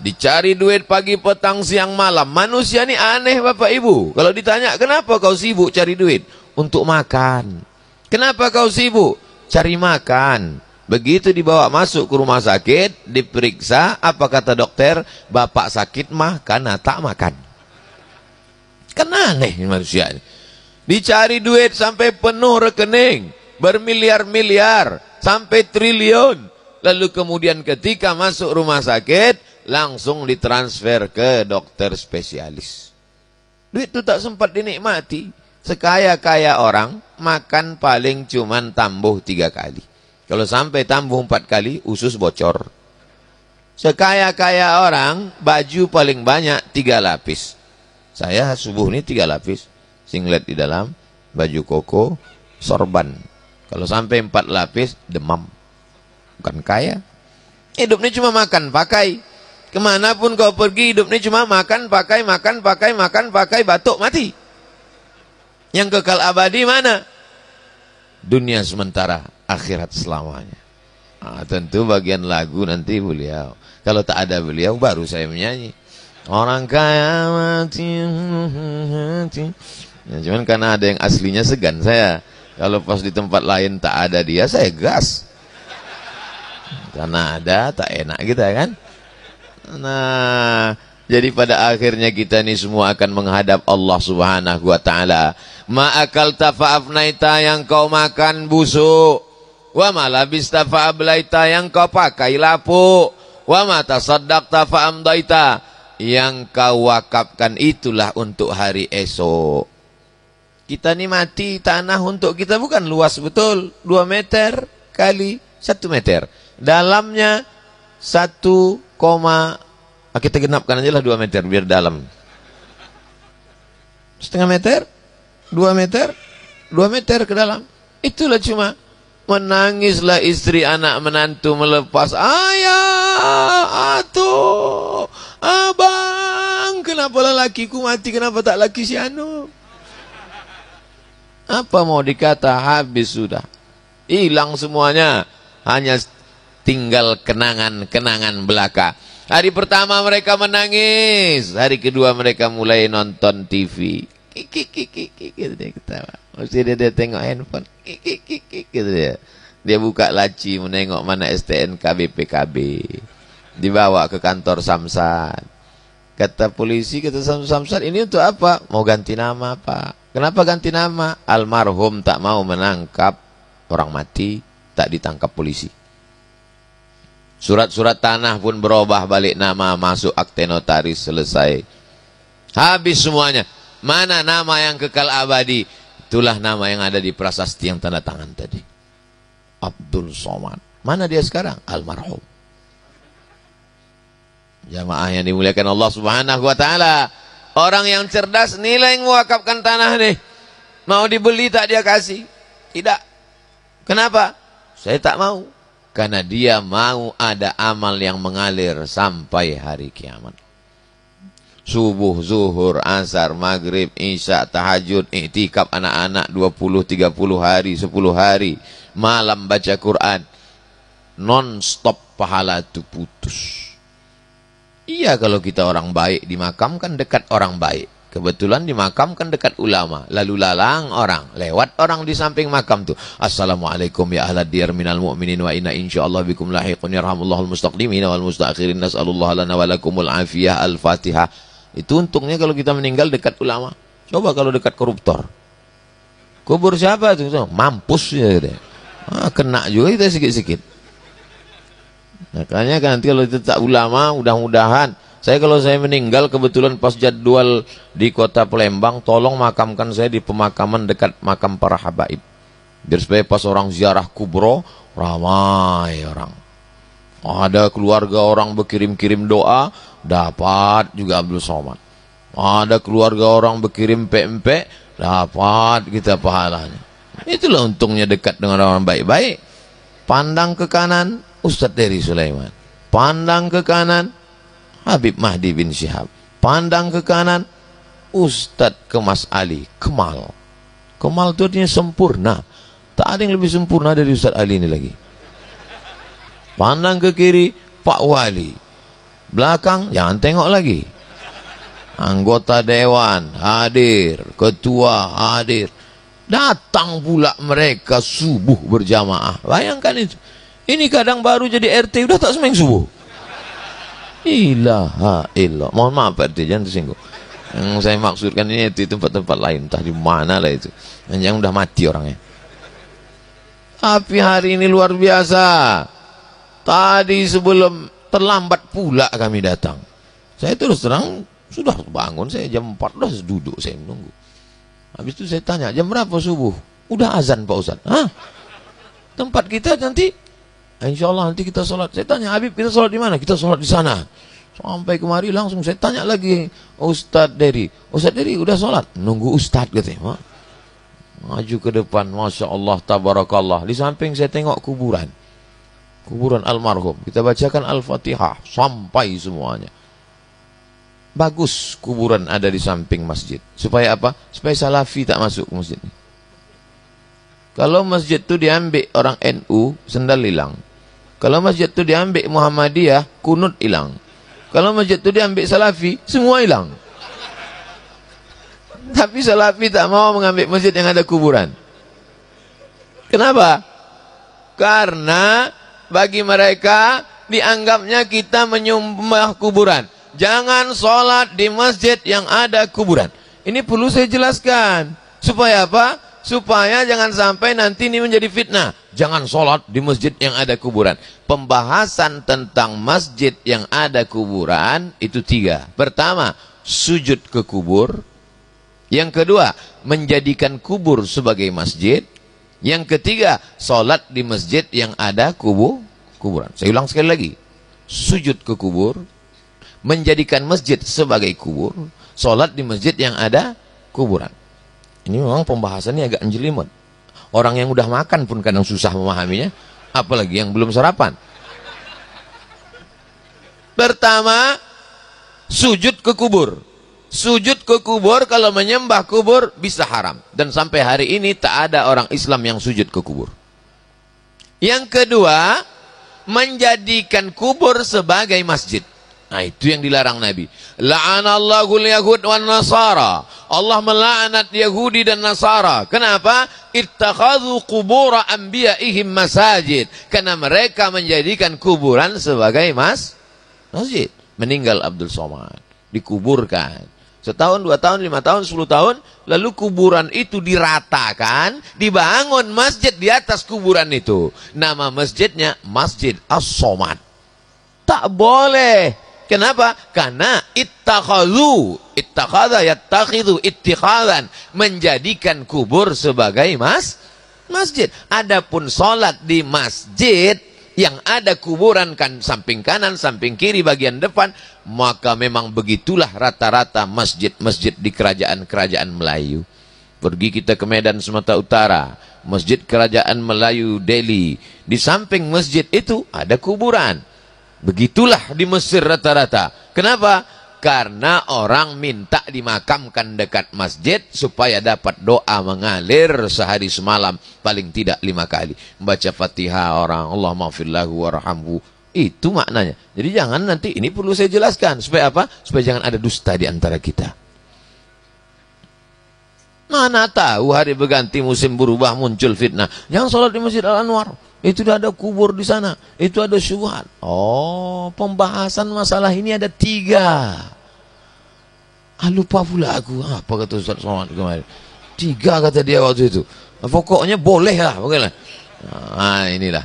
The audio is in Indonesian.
dicari duit pagi, petang, siang, malam. Manusia ini aneh Bapak Ibu. Kalau ditanya, kenapa kau sibuk cari duit? Untuk makan. Kenapa kau sibuk? Cari makan. Begitu dibawa masuk ke rumah sakit, diperiksa, apa kata dokter? Bapak sakit mah karena tak makan. Kan aneh manusia ini. Dicari duit sampai penuh rekening, bermiliar-miliar, sampai triliun. Lalu kemudian ketika masuk rumah sakit, langsung ditransfer ke dokter spesialis. Duit itu tak sempat dinikmati. Sekaya-kaya orang, makan paling cuman tambuh 3 kali. Kalau sampai tambuh 4 kali, usus bocor. Sekaya-kaya orang, baju paling banyak 3 lapis. Saya subuh ini 3 lapis. Singlet di dalam, baju koko, sorban. Kalau sampai 4 lapis, demam. Bukan kaya. Hidupnya cuma makan, pakai. Kemanapun kau pergi, hidupnya cuma makan, pakai, batuk, mati. Yang kekal abadi mana? Dunia sementara, akhirat selamanya. Nah, tentu bagian lagu nanti beliau. Kalau tak ada beliau, baru saya menyanyi. Orang kaya mati. Ya, cuman karena ada yang aslinya segan saya. Kalau pas di tempat lain tak ada dia, saya gas. Karena ada, tak enak kita kan. Nah, jadi pada akhirnya kita ini semua akan menghadap Allah Subhanahu wa ta'ala. Ma'akal tafa'afnaita, yang kau makan busuk. Wa ma labista fa'ablaita, yang kau pakai lapuk. Wa ma tasaddaqta fa'amdaita, yang kau wakafkan itulah untuk hari esok. Kita ini mati, tanah untuk kita bukan luas betul. 2 meter kali 1 meter. Dalamnya 1, kita genapkan aja lah 2 meter biar dalam. 1,5 meter, 2 meter, 2 meter ke dalam. Itulah cuma. Menangislah istri, anak, menantu melepas. Ayah, atuh, abang, kenapa lelakiku mati, kenapa tak laki si anu? Apa mau dikata, habis sudah. Hilang semuanya. Hanya tinggal kenangan-kenangan belaka. Hari pertama mereka menangis. Hari kedua mereka mulai nonton TV. Gitu dia ketawa. Mesti dia tengok handphone. Gitu dia. Dia buka laci menengok mana STNK BPKB. Dibawa ke kantor Samsat. Kata polisi, kata Samsat, ini untuk apa? Mau ganti nama Pak. Kenapa ganti nama? Almarhum tak mau menangkap orang mati, tak ditangkap polisi. Surat-surat tanah pun berubah balik nama, masuk akte notaris, selesai. Habis semuanya. Mana nama yang kekal abadi? Itulah nama yang ada di prasasti yang tanda tangan tadi. Abdul Somad. Mana dia sekarang? Almarhum. Jamaah yang dimuliakan Allah Subhanahu wa ta'ala. Orang yang cerdas nilai mewakafkan tanah nih. Mau dibeli tak dia kasih? Tidak. Kenapa? Saya tak mau. Karena dia mau ada amal yang mengalir sampai hari kiamat. Subuh, zuhur, asar, maghrib, isya, tahajud, iktikaf anak-anak 20-30 hari, 10 hari. Malam baca Quran. Non-stop pahala itu putus. Iya, kalau kita orang baik dimakamkan dekat orang baik. Kebetulan dimakamkan dekat ulama. Lalu lalang orang. Lewat orang di samping makam tuh. Assalamualaikum ya ahlad diyar minal mu'minin wa inna insyaallah bikum lahiqun yarhamullahul mustaqdimin wal mustakhirin. Nas'alullah lana walakumul afiyah. Al-Fatihah. Itu untungnya kalau kita meninggal dekat ulama. Coba kalau dekat koruptor. Kubur siapa tuh? Mampus ya. Kena juga kita sikit-sikit. Makanya kan nanti kalau itu tak ulama, mudah-mudahan. Kalau saya meninggal kebetulan pas jadwal di kota Palembang, tolong makamkan saya di pemakaman dekat makam para habaib. Biar supaya pas orang ziarah kubro, ramai orang. Ada keluarga orang berkirim-kirim doa, dapat juga Abdul Somad. Ada keluarga orang berkirim pempek, dapat kita pahalanya. Itulah untungnya dekat dengan orang baik-baik. Pandang ke kanan, Ustadz Dery Sulaiman. Pandang ke kanan, Habib Mahdi bin Syihab. Pandang ke kanan, Ustadz Kemas Ali, Kemal. Kemal itu artinya sempurna. Tak ada yang lebih sempurna dari Ustadz Ali ini lagi. Pandang ke kiri, Pak Wali. Belakang, jangan tengok lagi. Anggota dewan hadir, ketua hadir. Datang pula mereka subuh berjamaah. Bayangkan itu. Ini kadang baru jadi RT udah tak sembahyang subuh. Ilaha illallah. Mohon maaf Pak RT, jangan tersinggung. Yang saya maksudkan ini itu tempat-tempat lain, entah di mana lah itu. Yang udah mati orangnya. Tapi hari ini luar biasa. Tadi sebelum terlambat pula kami datang. Saya terus terang sudah bangun, saya jam 4 udah duduk saya menunggu. Habis itu saya tanya, jam berapa subuh? Udah azan Pak Ustaz. Hah? Tempat kita nanti, insya Allah nanti kita sholat. Saya tanya, Habib kita sholat di mana? Kita sholat di sana. Sampai kemari langsung saya tanya lagi, Ustadz Dery. Ustadz Dery udah sholat? Nunggu Ustadz katanya. Maju ke depan, Masya Allah, Tabarakallah. Di samping saya tengok kuburan. Kuburan almarhum. Kita bacakan Al-Fatihah sampai semuanya. Bagus kuburan ada di samping masjid. Supaya apa? Supaya salafi tak masuk ke masjid. Kalau masjid itu diambil orang NU, sendal hilang. Kalau masjid itu diambil Muhammadiyah, kunut hilang. Kalau masjid itu diambil salafi, semua hilang. Tapi salafi tak mau mengambil masjid yang ada kuburan. Kenapa? Karena bagi mereka dianggapnya kita menyembah kuburan. Jangan sholat di masjid yang ada kuburan. Ini perlu saya jelaskan. Supaya apa? Supaya jangan sampai nanti ini menjadi fitnah. Jangan sholat di masjid yang ada kuburan. Pembahasan tentang masjid yang ada kuburan itu 3. Pertama, sujud ke kubur. Yang kedua, menjadikan kubur sebagai masjid. Yang ketiga, sholat di masjid yang ada kuburan. Saya ulang sekali lagi. Sujud ke kubur, menjadikan masjid sebagai kubur, sholat di masjid yang ada kuburan. Ini memang pembahasannya agak menjelimet. Orang yang udah makan pun kadang susah memahaminya, apalagi yang belum sarapan. Pertama, sujud ke kubur. Sujud ke kubur, kalau menyembah kubur bisa haram. Dan sampai hari ini tak ada orang Islam yang sujud ke kubur. Yang kedua, menjadikan kubur sebagai masjid. Nah, itu yang dilarang Nabi. La'anallahul yahud wan nasara. Allah melaknat Yahudi dan Nasara. Kenapa? Ittakhadhu qubura anbiya'ihim masajid. Karena mereka menjadikan kuburan sebagai masjid. Meninggal Abdul Somad, dikuburkan. Setahun, 2 tahun, 5 tahun, 10 tahun, lalu kuburan itu diratakan, dibangun masjid di atas kuburan itu. Nama masjidnya Masjid As-Somad. Tak boleh. Kenapa? Karena ittakhadha yattakhidhu ittikhadan, menjadikan kubur sebagai masjid. Adapun sholat di masjid yang ada kuburan kan samping kanan, samping kiri, bagian depan, maka memang begitulah rata-rata masjid-masjid di kerajaan-kerajaan Melayu. Pergi kita ke Medan Sumatera Utara, Masjid Kerajaan Melayu Delhi, di samping masjid itu ada kuburan. Begitulah di Mesir rata-rata. Kenapa? Karena orang minta dimakamkan dekat masjid supaya dapat doa mengalir sehari semalam, paling tidak 5 kali. Membaca Fatihah orang, Allahumma firlahu warhamhu. Itu maknanya. Jadi jangan nanti, ini perlu saya jelaskan. Supaya apa? Supaya jangan ada dusta di antara kita. Mana tahu hari berganti musim berubah muncul fitnah. Jangan sholat di Masjid Al-Anwar. Itu ada kubur di sana. Itu ada syubhat. Oh, pembahasan masalah ini ada 3. Lupa pula aku. Apa kata Ustaz Somad kemarin? 3 kata dia waktu itu. Pokoknya boleh lah. Inilah.